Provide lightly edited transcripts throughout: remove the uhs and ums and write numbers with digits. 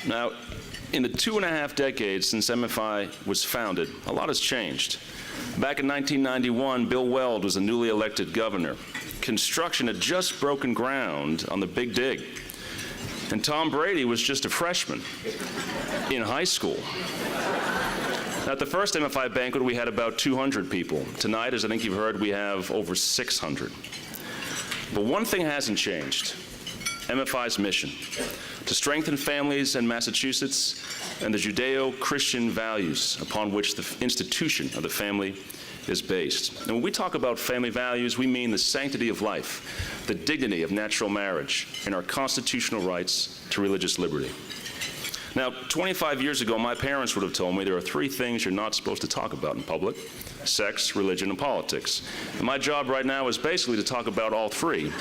Now, in the 2.5 decades since MFI was founded, a lot has changed. Back in 1991, Bill Weld was a newly elected governor. Construction had just broken ground on the Big Dig. And Tom Brady was just a freshman in high school. At the first MFI banquet, we had about 200 people. Tonight, as I think you've heard, we have over 600. But one thing hasn't changed: MFI's mission, to strengthen families in Massachusetts and the Judeo-Christian values upon which the institution of the family is based. And when we talk about family values, we mean the sanctity of life, the dignity of natural marriage, and our constitutional rights to religious liberty. Now, 25 years ago, my parents would have told me there are 3 things you're not supposed to talk about in public: sex, religion, and politics. And my job right now is basically to talk about all 3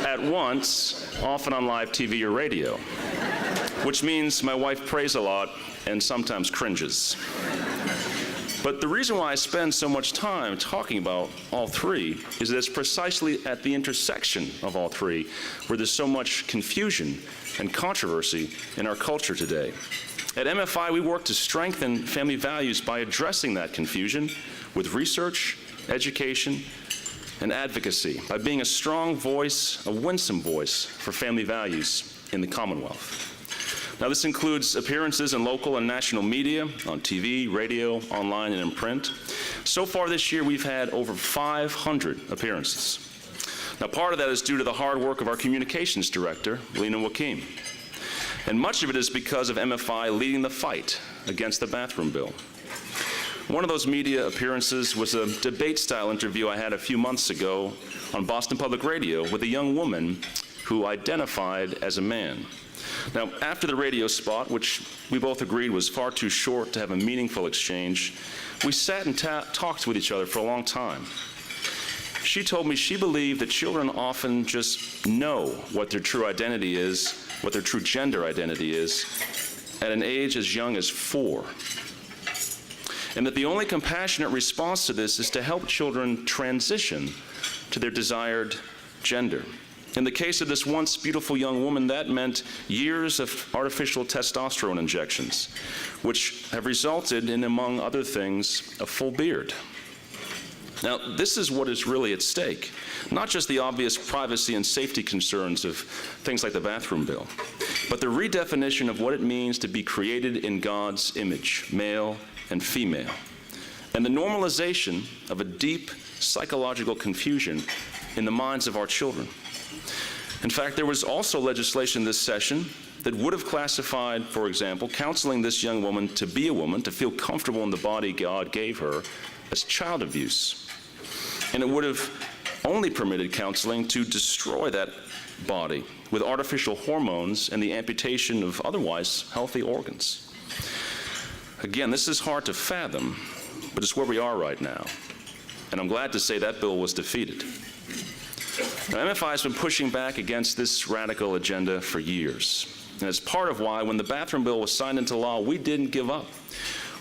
at once, often on live TV or radio, which means my wife prays a lot and sometimes cringes. But the reason why I spend so much time talking about all 3 is that it's precisely at the intersection of all 3 where there's so much confusion and controversy in our culture today. At MFI, we work to strengthen family values by addressing that confusion with research, education, and advocacy, by being a strong voice, a winsome voice for family values in the Commonwealth. Now, this includes appearances in local and national media, on TV, radio, online, and in print. So far this year, we've had over 500 appearances. Now, part of that is due to the hard work of our communications director, Lena Joaquim. And much of it is because of MFI leading the fight against the bathroom bill. One of those media appearances was a debate-style interview I had a few months ago on Boston Public Radio with a young woman who identified as a man. Now, after the radio spot, which we both agreed was far too short to have a meaningful exchange, we sat and talked with each other for a long time. She told me she believed that children often just know what their true identity is, what their true gender identity is, at an age as young as 4. And that the only compassionate response to this is to help children transition to their desired gender. In the case of this once beautiful young woman, that meant years of artificial testosterone injections, which have resulted in, among other things, a full beard. Now, this is what is really at stake, not just the obvious privacy and safety concerns of things like the bathroom bill, but the redefinition of what it means to be created in God's image, male and female, and the normalization of a deep psychological confusion in the minds of our children. In fact, there was also legislation this session that would have classified, for example, counseling this young woman to be a woman, to feel comfortable in the body God gave her, as child abuse. And it would have only permitted counseling to destroy that body with artificial hormones and the amputation of otherwise healthy organs. Again, this is hard to fathom, but it's where we are right now. And I'm glad to say that bill was defeated. Now, MFI has been pushing back against this radical agenda for years. And it's part of why, when the bathroom bill was signed into law, we didn't give up.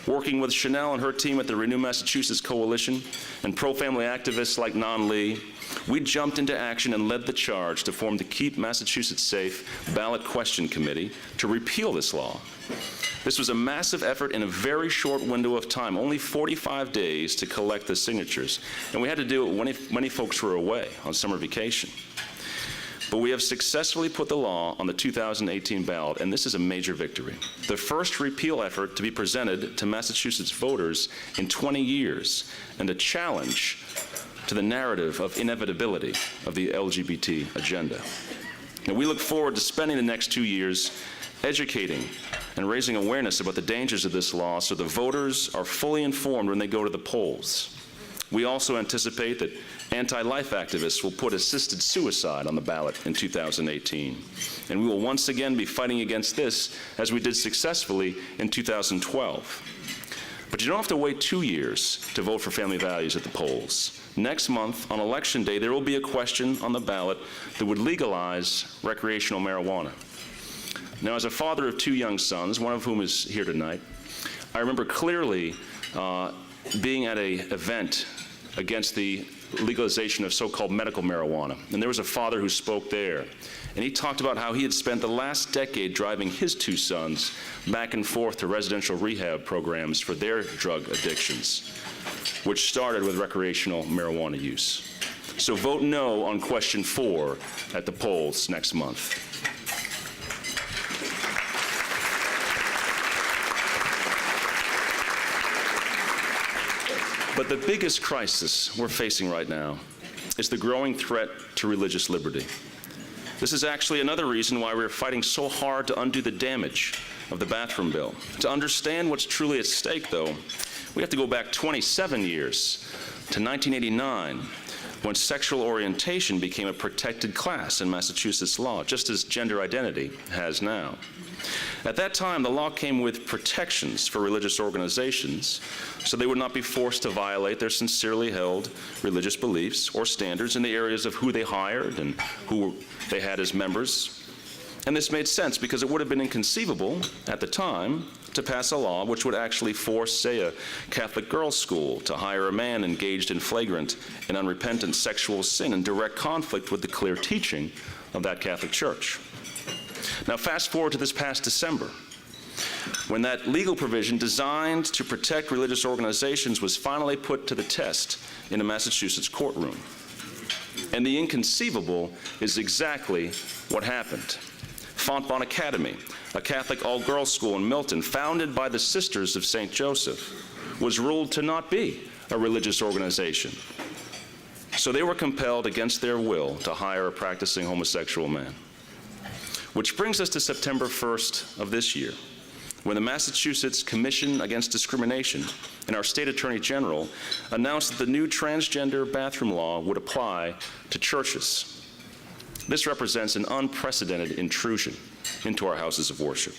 Working with Chanel and her team at the Renew Massachusetts Coalition and pro-family activists like Nan Lee, we jumped into action and led the charge to form the Keep Massachusetts Safe Ballot Question Committee to repeal this law. This was a massive effort in a very short window of time, only 45 days to collect the signatures. And we had to do it when many folks were away on summer vacation. But we have successfully put the law on the 2018 ballot, and this is a major victory. The first repeal effort to be presented to Massachusetts voters in 20 years, and a challenge to the narrative of inevitability of the LGBT agenda. Now, we look forward to spending the next 2 years educating and raising awareness about the dangers of this law so the voters are fully informed when they go to the polls. We also anticipate that anti-life activists will put assisted suicide on the ballot in 2018. And we will once again be fighting against this as we did successfully in 2012. But you don't have to wait 2 years to vote for family values at the polls. Next month, on Election Day, there will be a question on the ballot that would legalize recreational marijuana. Now, as a father of 2 young sons, one of whom is here tonight, I remember clearly being at an event against the legalization of so-called medical marijuana. And there was a father who spoke there. And he talked about how he had spent the last decade driving his 2 sons back and forth to residential rehab programs for their drug addictions, which started with recreational marijuana use. So vote no on question 4 at the polls next month. But the biggest crisis we're facing right now is the growing threat to religious liberty. This is actually another reason why we're fighting so hard to undo the damage of the bathroom bill. To understand what's truly at stake, though, we have to go back 27 years to 1989, when sexual orientation became a protected class in Massachusetts law, just as gender identity has now. At that time, the law came with protections for religious organizations, so they would not be forced to violate their sincerely held religious beliefs or standards in the areas of who they hired and who they had as members. And this made sense because it would have been inconceivable at the time to pass a law which would actually force, say, a Catholic girls' school to hire a man engaged in flagrant and unrepentant sexual sin in direct conflict with the clear teaching of that Catholic Church. Now, fast forward to this past December, when that legal provision designed to protect religious organizations was finally put to the test in a Massachusetts courtroom. And the inconceivable is exactly what happened. Fontbonne Academy, a Catholic all-girls school in Milton, founded by the Sisters of St. Joseph, was ruled to not be a religious organization. So they were compelled against their will to hire a practicing homosexual man. Which brings us to September 1st of this year, when the Massachusetts Commission Against Discrimination and our state attorney general announced that the new transgender bathroom law would apply to churches. This represents an unprecedented intrusion into our houses of worship.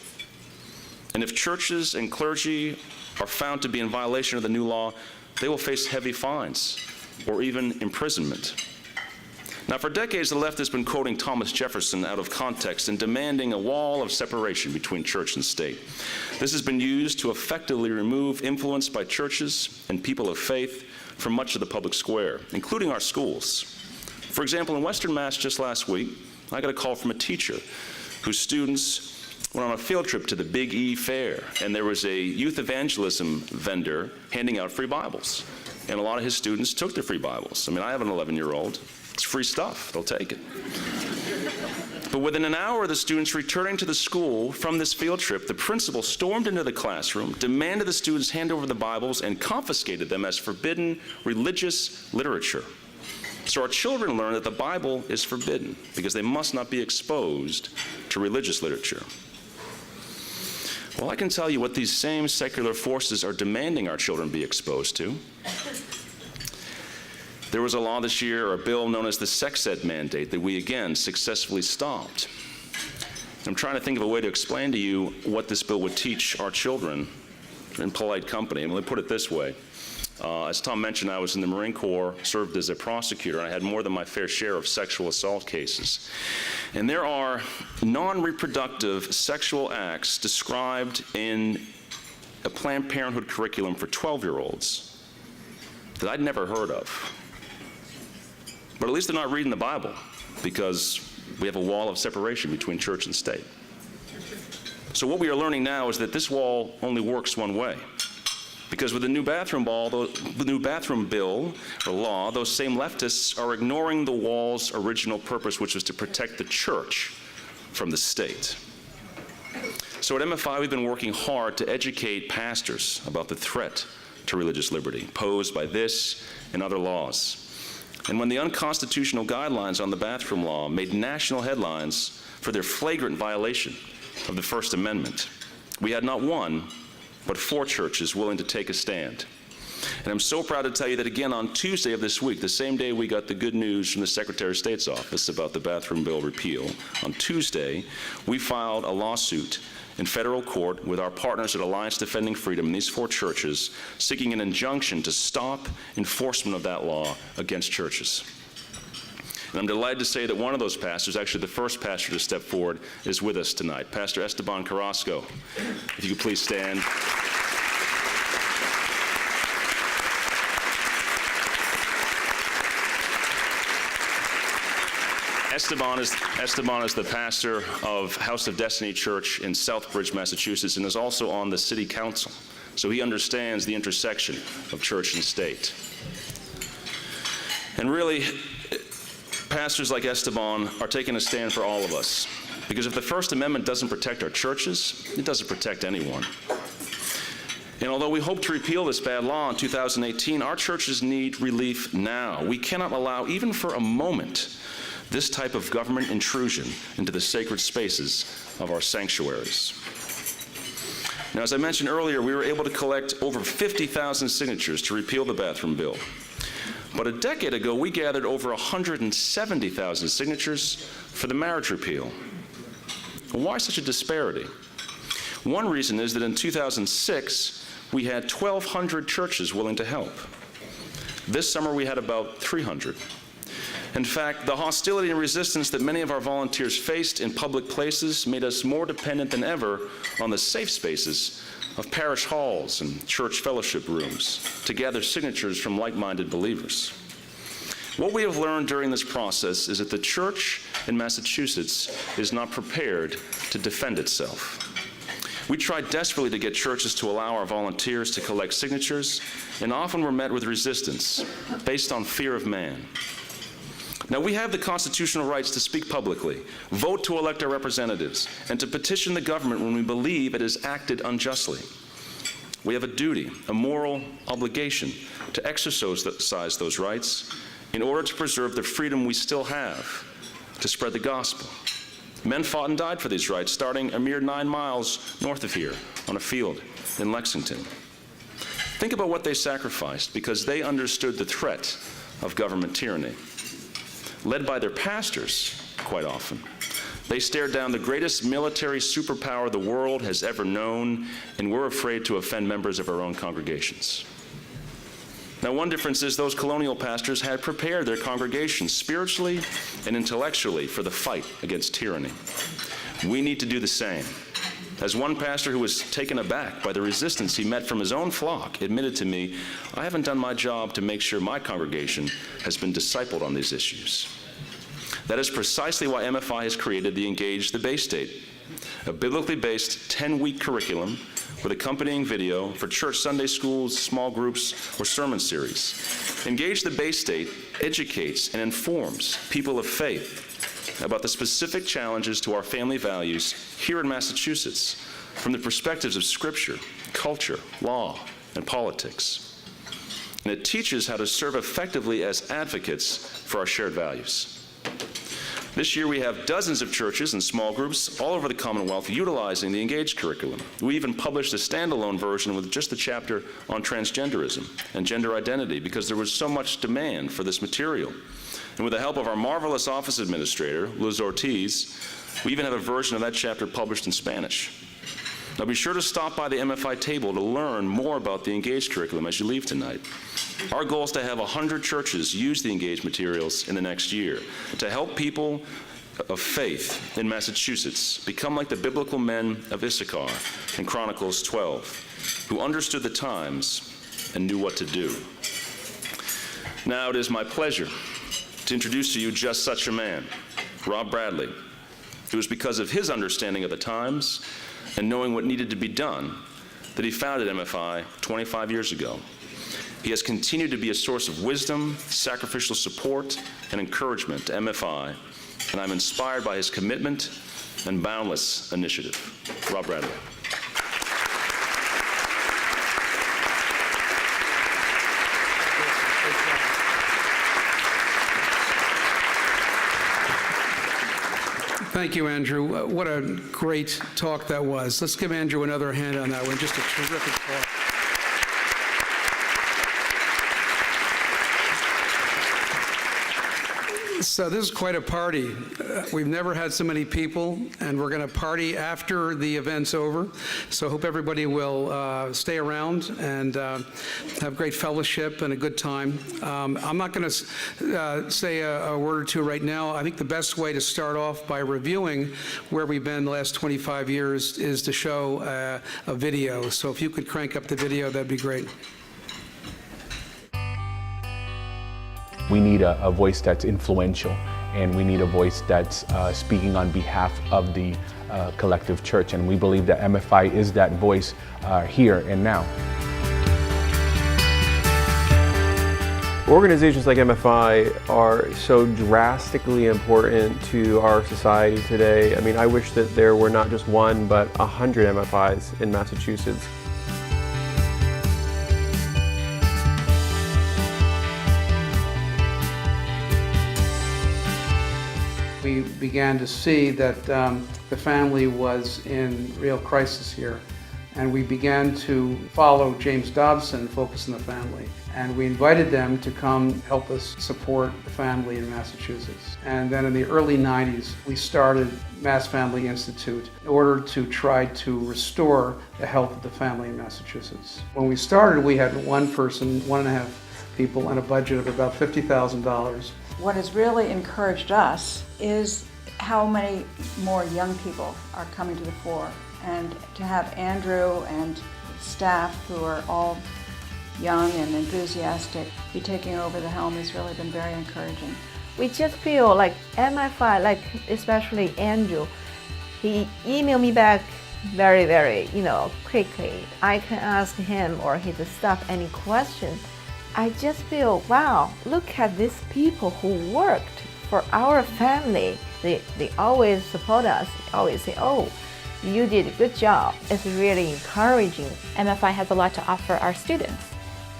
And if churches and clergy are found to be in violation of the new law, they will face heavy fines or even imprisonment. Now, for decades, the left has been quoting Thomas Jefferson out of context and demanding a wall of separation between church and state. This has been used to effectively remove influence by churches and people of faith from much of the public square, including our schools. For example, in Western Mass just last week, I got a call from a teacher whose students went on a field trip to the Big E Fair, and there was a youth evangelism vendor handing out free Bibles. And a lot of his students took the free Bibles. I mean, I have an 11-year-old. It's free stuff. They'll take it. But within an hour of the students returning to the school from this field trip, the principal stormed into the classroom, demanded the students hand over the Bibles, and confiscated them as forbidden religious literature. So our children learn that the Bible is forbidden because they must not be exposed to religious literature. Well, I can tell you what these same secular forces are demanding our children be exposed to. There was a law this year, or a bill known as the sex ed mandate, that we again successfully stopped. I'm trying to think of a way to explain to you what this bill would teach our children in polite company. And let me put it this way. As Tom mentioned, I was in the Marine Corps, served as a prosecutor, and I had more than my fair share of sexual assault cases. And there are non-reproductive sexual acts described in a Planned Parenthood curriculum for 12-year-olds that I'd never heard of. But at least they're not reading the Bible, because we have a wall of separation between church and state. So what we are learning now is that this wall only works one way. Because with the new bathroom bill or law, those same leftists are ignoring the wall's original purpose, which was to protect the church from the state. So at MFI, we've been working hard to educate pastors about the threat to religious liberty posed by this and other laws. And when the unconstitutional guidelines on the bathroom law made national headlines for their flagrant violation of the First Amendment, we had not one, but 4 churches willing to take a stand. And I'm so proud to tell you that again on Tuesday of this week, the same day we got the good news from the Secretary of State's office about the bathroom bill repeal, on Tuesday, we filed a lawsuit in federal court with our partners at Alliance Defending Freedom and these 4 churches, seeking an injunction to stop enforcement of that law against churches. And I'm delighted to say that one of those pastors, actually the first pastor to step forward, is with us tonight, Pastor Esteban Carrasco. If you could please stand. Esteban is the pastor of House of Destiny Church in Southbridge, Massachusetts, and is also on the city council. So he understands the intersection of church and state. And really, pastors like Esteban are taking a stand for all of us. Because if the First Amendment doesn't protect our churches, it doesn't protect anyone. And although we hope to repeal this bad law in 2018, our churches need relief now. We cannot allow, even for a moment, this type of government intrusion into the sacred spaces of our sanctuaries. Now, as I mentioned earlier, we were able to collect over 50,000 signatures to repeal the bathroom bill. But a decade ago, we gathered over 170,000 signatures for the marriage repeal. Why such a disparity? One reason is that in 2006, we had 1,200 churches willing to help. This summer, we had about 300. In fact, the hostility and resistance that many of our volunteers faced in public places made us more dependent than ever on the safe spaces of parish halls and church fellowship rooms to gather signatures from like-minded believers. What we have learned during this process is that the church in Massachusetts is not prepared to defend itself. We tried desperately to get churches to allow our volunteers to collect signatures, and often were met with resistance based on fear of man. Now, we have the constitutional rights to speak publicly, vote to elect our representatives, and to petition the government when we believe it has acted unjustly. We have a duty, a moral obligation, to exercise those rights in order to preserve the freedom we still have to spread the gospel. Men fought and died for these rights, starting a mere 9 miles north of here on a field in Lexington. Think about what they sacrificed because they understood the threat of government tyranny. Led by their pastors, quite often, they stared down the greatest military superpower the world has ever known and were afraid to offend members of our own congregations. Now, one difference is those colonial pastors had prepared their congregations spiritually and intellectually for the fight against tyranny. We need to do the same. As one pastor who was taken aback by the resistance he met from his own flock admitted to me, I haven't done my job to make sure my congregation has been discipled on these issues. That is precisely why MFI has created the Engage the Bay State, a biblically based 10-week curriculum with accompanying video for church Sunday schools, small groups, or sermon series. Engage the Bay State educates and informs people of faith about the specific challenges to our family values here in Massachusetts from the perspectives of Scripture, culture, law, and politics. And it teaches how to serve effectively as advocates for our shared values. This year we have dozens of churches and small groups all over the Commonwealth utilizing the Engage curriculum. We even published a standalone version with just the chapter on transgenderism and gender identity because there was so much demand for this material. And with the help of our marvelous office administrator, Liz Ortiz, we even have a version of that chapter published in Spanish. Now be sure to stop by the MFI table to learn more about the Engage curriculum as you leave tonight. Our goal is to have 100 churches use the Engage materials in the next year to help people of faith in Massachusetts become like the biblical men of Issachar in Chronicles 12, who understood the times and knew what to do. Now it is my pleasure to introduce to you just such a man, Rob Bradley. It was because of his understanding of the times and knowing what needed to be done that he founded MFI 25 years ago. He has continued to be a source of wisdom, sacrificial support, and encouragement to MFI, and I'm inspired by his commitment and boundless initiative. Rob Bradley. Thank you, Andrew. What a great talk that was. Let's give Andrew another hand on that one. Just a terrific talk. So this is quite a party. We've never had so many people, and we're going to party after the event's over. So I hope everybody will stay around and have great fellowship and a good time. I'm not going to say a word or two right now. I think the best way to start off by reviewing where we've been the last 25 years is to show a video. So if you could crank up the video, that'd be great. We need a voice that's influential and we need a voice that's speaking on behalf of the collective church. And we believe that MFI is that voice here and now. Organizations like MFI are so drastically important to our society today. I mean, I wish that there were not just one, but 100 MFIs in Massachusetts. We began to see that the family was in real crisis here, and we began to follow James Dobson, Focus on the Family. And we invited them to come help us support the family in Massachusetts. And then in the early 90s, we started Mass Family Institute in order to try to restore the health of the family in Massachusetts. When we started, we had one person, 1.5 people, and a budget of about $50,000. What has really encouraged us is how many more young people are coming to the fore. And to have Andrew and staff who are all young and enthusiastic be taking over the helm has really been very encouraging. We just feel like MFI, like especially Andrew, he emailed me back very, quickly. I can ask him or his staff any question. I just feel, wow, look at these people who worked for our family. They always support us, always say, oh, you did a good job. It's really encouraging. MFI has a lot to offer our students.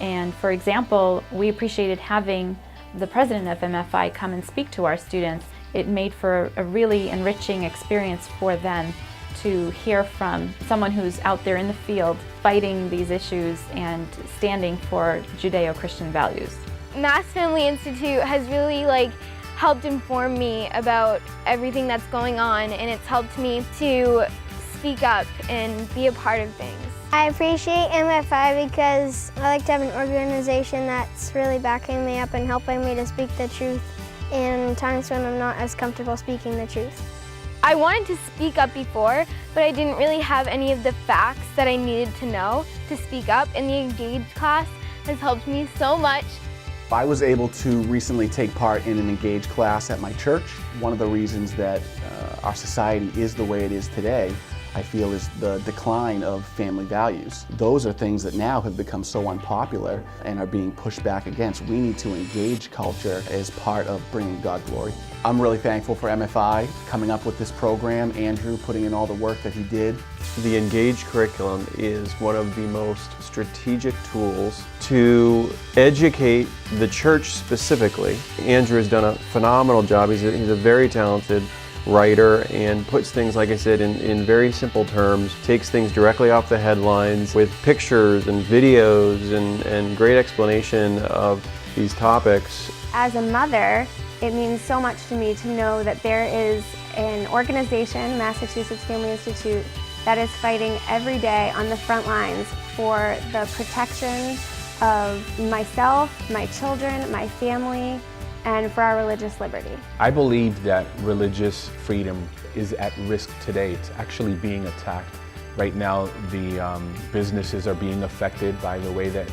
And for example, we appreciated having the president of MFI come and speak to our students. It made for a really enriching experience for them to hear from someone who's out there in the field fighting these issues and standing for Judeo-Christian values. Mass Family Institute has really helped inform me about everything that's going on, and it's helped me to speak up and be a part of things. I appreciate MFI because I like to have an organization that's really backing me up and helping me to speak the truth in times when I'm not as comfortable speaking the truth. I wanted to speak up before, but I didn't really have any of the facts that I needed to know to speak up, and the Engage class has helped me so much. I was able to recently take part in an Engage class at my church. One of the reasons that our society is the way it is today, I feel, is the decline of family values. Those are things that now have become so unpopular and are being pushed back against. We need to engage culture as part of bringing God glory. I'm really thankful for MFI coming up with this program, Andrew putting in all the work that he did. The Engage curriculum is one of the most strategic tools to educate the church specifically. Andrew has done a phenomenal job. He's a very talented writer and puts things, like I said, in very simple terms, takes things directly off the headlines with pictures and videos and great explanation of these topics. As a mother, it means so much to me to know that there is an organization, Massachusetts Family Institute, that is fighting every day on the front lines for the protection of myself, my children, my family, and for our religious liberty. I believe that religious freedom is at risk today. It's actually being attacked. Right now, the businesses are being affected by the way that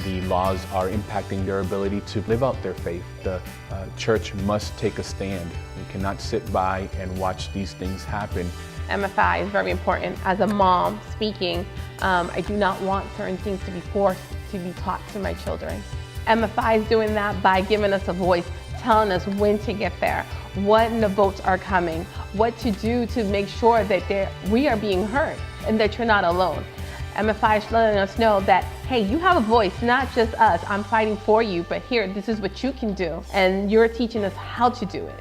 the laws are impacting their ability to live out their faith. The church must take a stand. We cannot sit by and watch these things happen. MFI is very important. As a mom speaking, I do not want certain things to be forced to be taught to my children. MFI is doing that by giving us a voice, telling us when to get there, when the votes are coming, what to do to make sure that we are being heard and that you're not alone. MFI is letting us know that, hey, you have a voice, not just us. I'm fighting for you, but here, this is what you can do. And you're teaching us how to do it.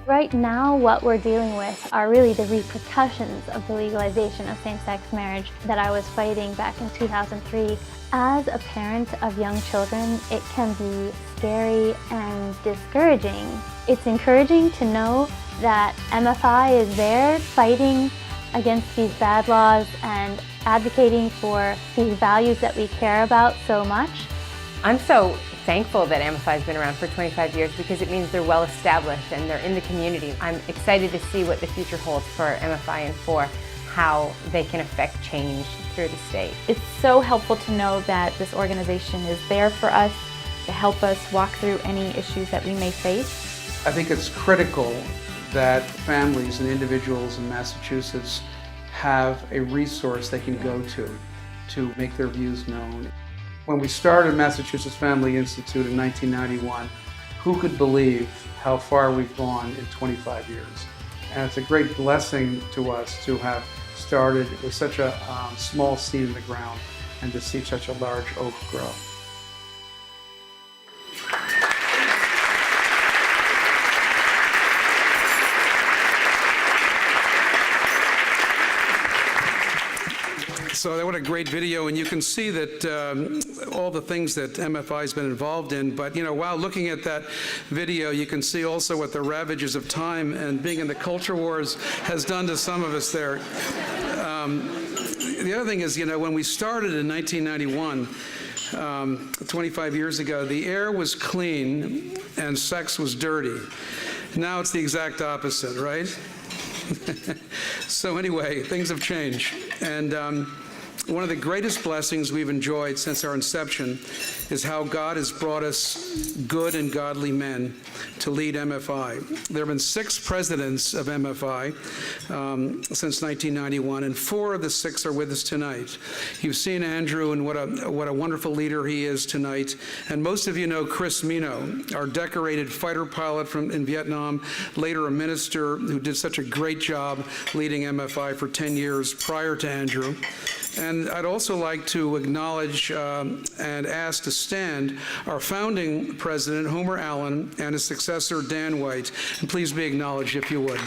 Right now, what we're dealing with are really the repercussions of the legalization of same-sex marriage that I was fighting back in 2003. As a parent of young children, it can be scary and discouraging. It's encouraging to know that MFI is there fighting against these bad laws and advocating for these values that we care about so much. I'm so thankful that MFI has been around for 25 years because it means they're well established and they're in the community. I'm excited to see what the future holds for MFI and for how they can affect change through the state. It's so helpful to know that this organization is there for us to help us walk through any issues that we may face. I think it's critical that families and individuals in Massachusetts have a resource they can go to make their views known. When we started Massachusetts Family Institute in 1991, who could believe how far we've gone in 25 years? And it's a great blessing to us to have started with such a small seed in the ground and to see such a large oak grow. So what a great video, and you can see that all the things that MFI has been involved in, but while looking at that video, you can see also what the ravages of time and being in the culture wars has done to some of us there. The other thing is, when we started in 1991, 25 years ago, the air was clean and sex was dirty. Now it's the exact opposite, right? So anyway, things have changed. And one of the greatest blessings we've enjoyed since our inception is how God has brought us good and godly men to lead MFI. There have been 6 presidents of MFI since 1991, and 4 of the 6 are with us tonight. You've seen Andrew and what a wonderful leader he is tonight. And most of you know Chris Mino, our decorated fighter pilot in Vietnam, later a minister who did such a great job leading MFI for 10 years prior to Andrew. And I'd also like to acknowledge and ask to stand our founding president, Homer Allen, and his successor, Dan White. And please be acknowledged, if you would.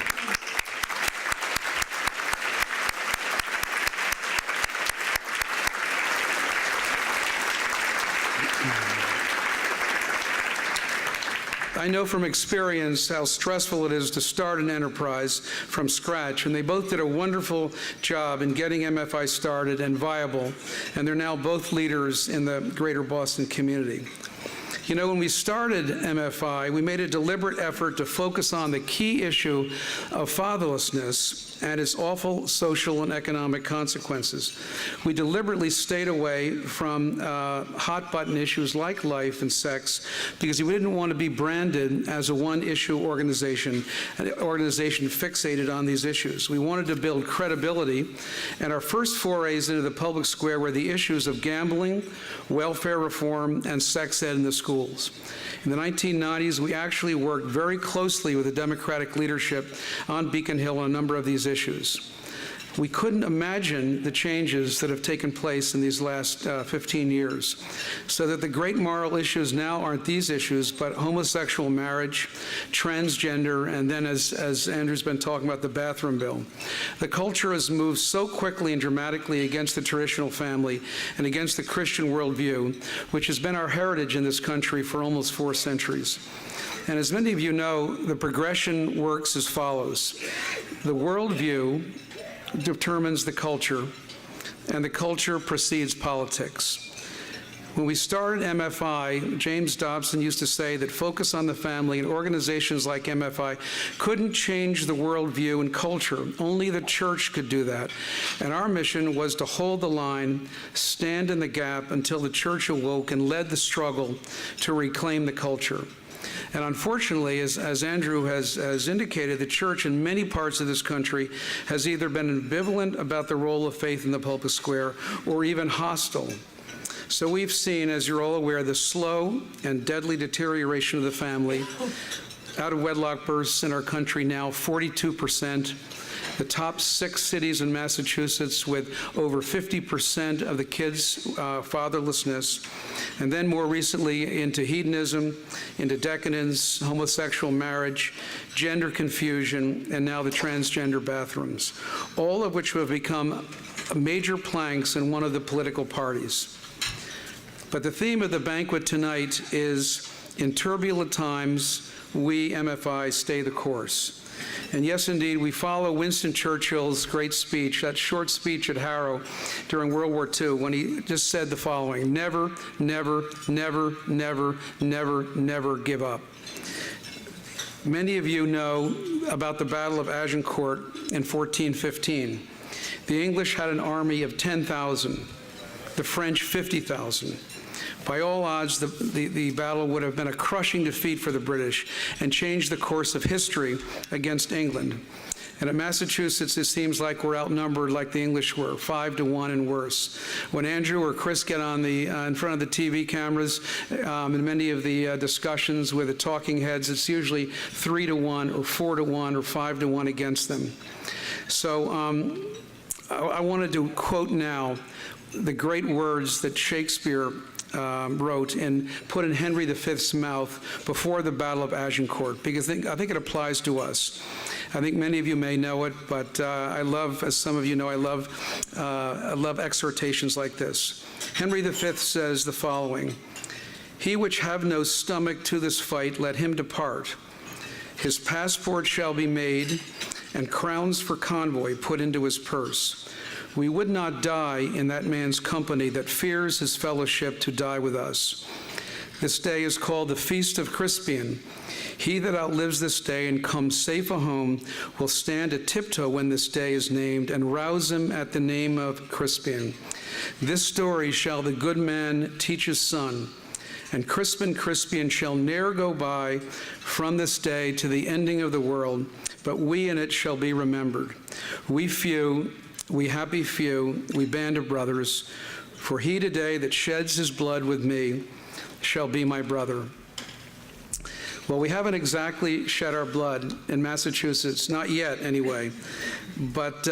I know from experience how stressful it is to start an enterprise from scratch, and they both did a wonderful job in getting MFI started and viable, and they're now both leaders in the greater Boston community. When we started MFI, we made a deliberate effort to focus on the key issue of fatherlessness and its awful social and economic consequences. We deliberately stayed away from hot-button issues like life and sex because we didn't want to be branded as a one-issue organization, an organization fixated on these issues. We wanted to build credibility, and our first forays into the public square were the issues of gambling, welfare reform, and sex ed in the schools. In the 1990s, we actually worked very closely with the Democratic leadership on Beacon Hill on a number of these issues. We couldn't imagine the changes that have taken place in these last 15 years, so that the great moral issues now aren't these issues, but homosexual marriage, transgender, and then, as Andrew's been talking about, the bathroom bill. The culture has moved so quickly and dramatically against the traditional family and against the Christian worldview, which has been our heritage in this country for almost 4 centuries. And as many of you know, the progression works as follows. The worldview determines the culture, and the culture precedes politics. When we started MFI, James Dobson used to say that focus on the family and organizations like MFI couldn't change the worldview and culture. Only the church could do that. And our mission was to hold the line, stand in the gap until the church awoke and led the struggle to reclaim the culture. And unfortunately, as Andrew has indicated, the church in many parts of this country has either been ambivalent about the role of faith in the public square or even hostile. So we've seen, as you're all aware, the slow and deadly deterioration of the family. Out-of-wedlock births in our country now, 42%. The top 6 cities in Massachusetts with over 50% of the kids' fatherlessness. And then more recently into hedonism, into decadence, homosexual marriage, gender confusion, and now the transgender bathrooms, all of which have become major planks in one of the political parties. But the theme of the banquet tonight is, in turbulent times, we, MFI, stay the course. And yes, indeed, we follow Winston Churchill's great speech, that short speech at Harrow during World War II, when he just said the following: never, never, never, never, never, never give up. Many of you know about the Battle of Agincourt in 1415. The English had an army of 10,000, the French 50,000. By all odds, the battle would have been a crushing defeat for the British and changed the course of history against England. And at Massachusetts, it seems like we're outnumbered like the English were, 5-1 and worse. When Andrew or Chris get on in front of the TV cameras, in many of the discussions with the talking heads, it's usually 3-1 or 4-1 or 5-1 against them. So I wanted to quote now the great words that Shakespeare wrote and put in Henry V's mouth before the Battle of Agincourt, because I think it applies to us. I think many of you may know it, but I love, as some of you know, I love exhortations like this. Henry V says the following: "He which have no stomach to this fight, let him depart. His passport shall be made, and crowns for convoy put into his purse. We would not die in that man's company that fears his fellowship to die with us. This day is called the Feast of Crispian. He that outlives this day and comes safe home will stand a tiptoe when this day is named, and rouse him at the name of Crispian. This story shall the good man teach his son, and Crispian shall ne'er go by from this day to the ending of the world, but we in it shall be remembered. We few, we happy few, we band of brothers, for he today that sheds his blood with me shall be my brother." Well, we haven't exactly shed our blood in Massachusetts, not yet anyway, but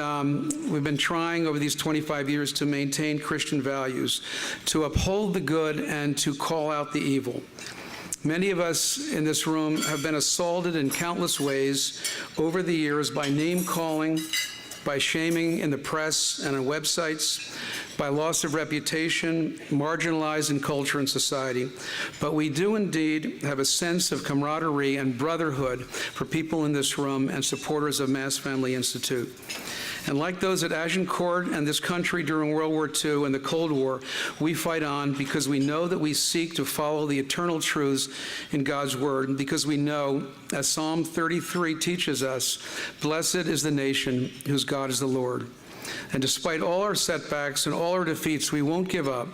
we've been trying over these 25 years to maintain Christian values, to uphold the good and to call out the evil. Many of us in this room have been assaulted in countless ways over the years by name-calling, by shaming in the press and on websites, by loss of reputation, marginalized in culture and society. But we do indeed have a sense of camaraderie and brotherhood for people in this room and supporters of Mass Family Institute. And like those at Agincourt and this country during World War II and the Cold War, we fight on because we know that we seek to follow the eternal truths in God's Word, and because we know, as Psalm 33 teaches us, blessed is the nation whose God is the Lord. And despite all our setbacks and all our defeats, we won't give up.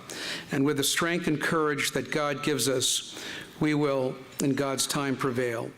And with the strength and courage that God gives us, we will, in God's time, prevail.